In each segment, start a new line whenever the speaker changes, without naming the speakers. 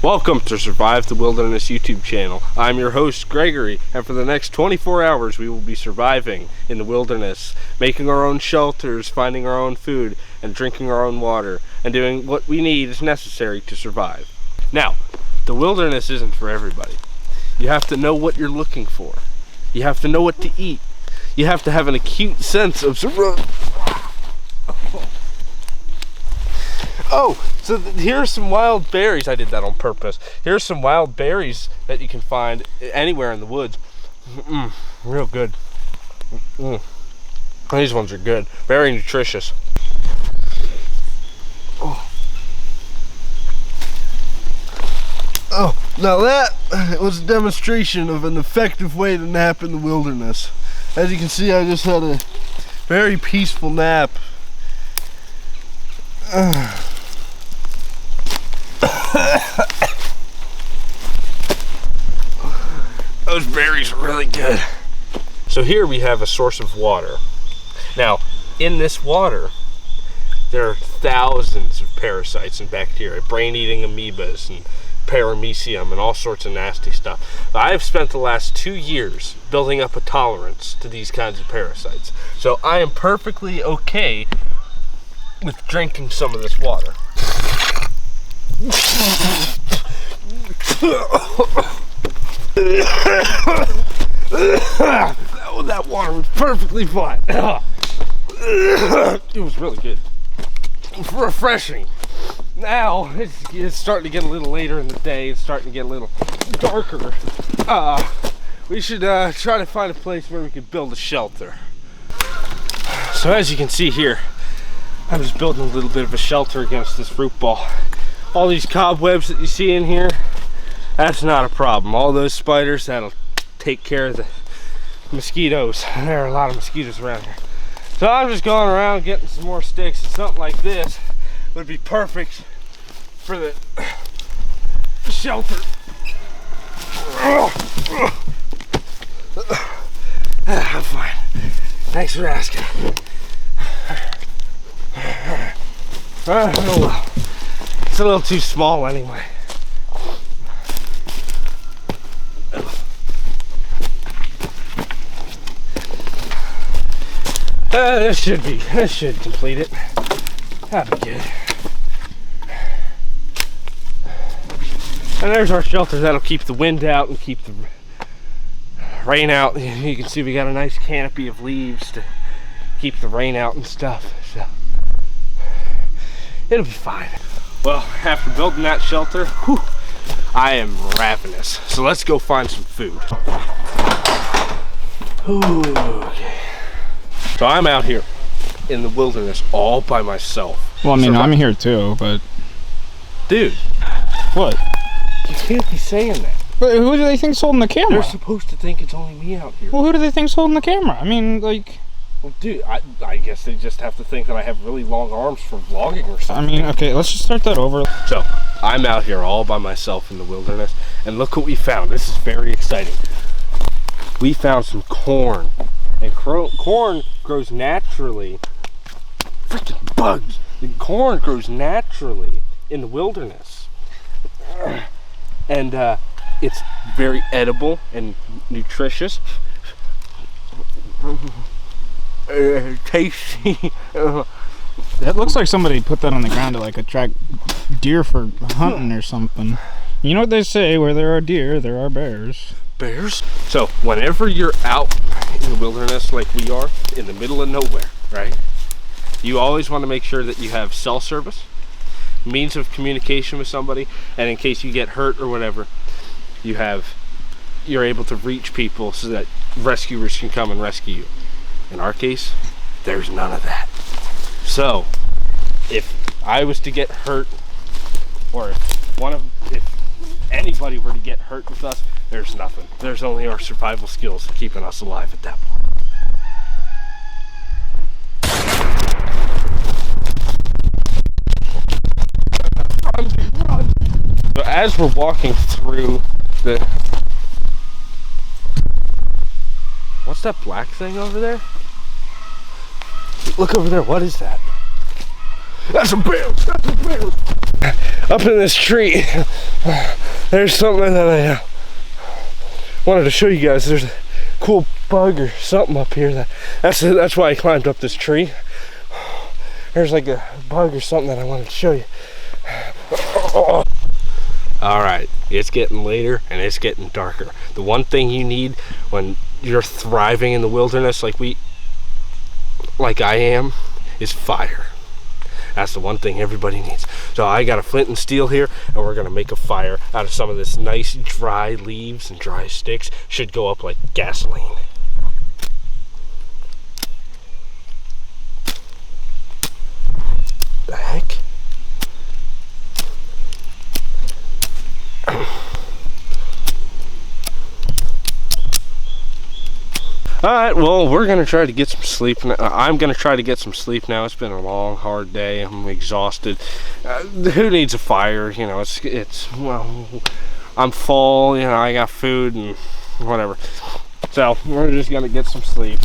Welcome to Survive the Wilderness YouTube channel. I'm your host, Gregory, and for the next 24 hours we will be surviving in the wilderness, making our own shelters, finding our own food, and drinking our own water, and doing what we need is necessary to survive. Now, the wilderness isn't for everybody. You have to know what you're looking for. You have to know what to eat. You have to have an acute sense of survival. Oh, so here are some wild berries. I did that on purpose. Here's some wild berries that you can find anywhere in the woods. Real good. These ones are good. Very nutritious. Oh, now that was a demonstration of an effective way to nap in the wilderness. As you can see, I just had a very peaceful nap. Those berries are really good. So here we have a source of water. Now, in this water, there are thousands of parasites and bacteria, brain-eating amoebas and paramecium and all sorts of nasty stuff. I've spent the last 2 years building up a tolerance to these kinds of parasites. So I am perfectly okay with drinking some of this water. That water was perfectly fine. It was really good. Refreshing. Now it's starting to get a little later in the day. It's starting to get a little darker. We should try to find a place where we could build a shelter. So as you can see here, I'm just building a little bit of a shelter against this fruit ball. All these cobwebs that you see in here, that's not a problem. All those spiders, that'll take care of the mosquitoes. There are a lot of mosquitoes around here. So I'm just going around getting some more sticks, and something like this would be perfect for the shelter. I'm fine. Thanks for asking. Oh well. It's a little too small anyway. This should complete it. That'd be good. And there's our shelter. That'll keep the wind out and keep the rain out. You can see we got a nice canopy of leaves to keep the rain out and stuff. So it'll be fine. Well, after building that shelter, whew, I am ravenous. So let's go find some food. Okay. So I'm out here in the wilderness all by myself.
Well, I mean, I'm here too, but...
Dude.
What?
You can't be saying that.
But who do they think's holding the camera?
They're supposed to think it's only me out here.
Well, who do they think's holding the camera? I mean, like...
Well, dude, I guess they just have to think that I have really long arms for vlogging or something.
I mean, okay, let's just start that over.
So, I'm out here all by myself in the wilderness, and look what we found. This is very exciting. We found some corn. And corn grows naturally. Freaking bugs! The corn grows naturally in the wilderness. And it's very edible and nutritious. Tasty.
That looks like somebody put that on the ground to like attract deer for hunting or something. You know what they say, where there are deer, there are bears.
Bears? So whenever you're out in the wilderness like we are, in the middle of nowhere, right? You always want to make sure that you have cell service, means of communication with somebody, and in case you get hurt or whatever, you're able to reach people so that rescuers can come and rescue you. In our case, there's none of that. So if I was to get hurt, or if anybody were to get hurt with us, there's nothing. There's only our survival skills keeping us alive at that point. Run. So as we're walking through the... What's that black thing over there? Look over there, what is that? That's a bear! That's a bear! Up in this tree, there's something that I wanted to show you guys. There's a cool bug or something up here. That's why I climbed up this tree. There's like a bug or something that I wanted to show you. All right, it's getting later and it's getting darker. The one thing you need when you're thriving in the wilderness like I am is fire. That's the one thing everybody needs. So I got a flint and steel here, and we're gonna make a fire out of some of this nice dry leaves and dry sticks. Should go up like gasoline. The heck? All right, well, we're gonna try to get some sleep. I'm gonna try to get some sleep now. It's been a long, hard day. I'm exhausted. Who needs a fire? You know, well, I'm full. You know, I got food and whatever. So we're just gonna get some sleep.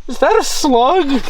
Is that a slug?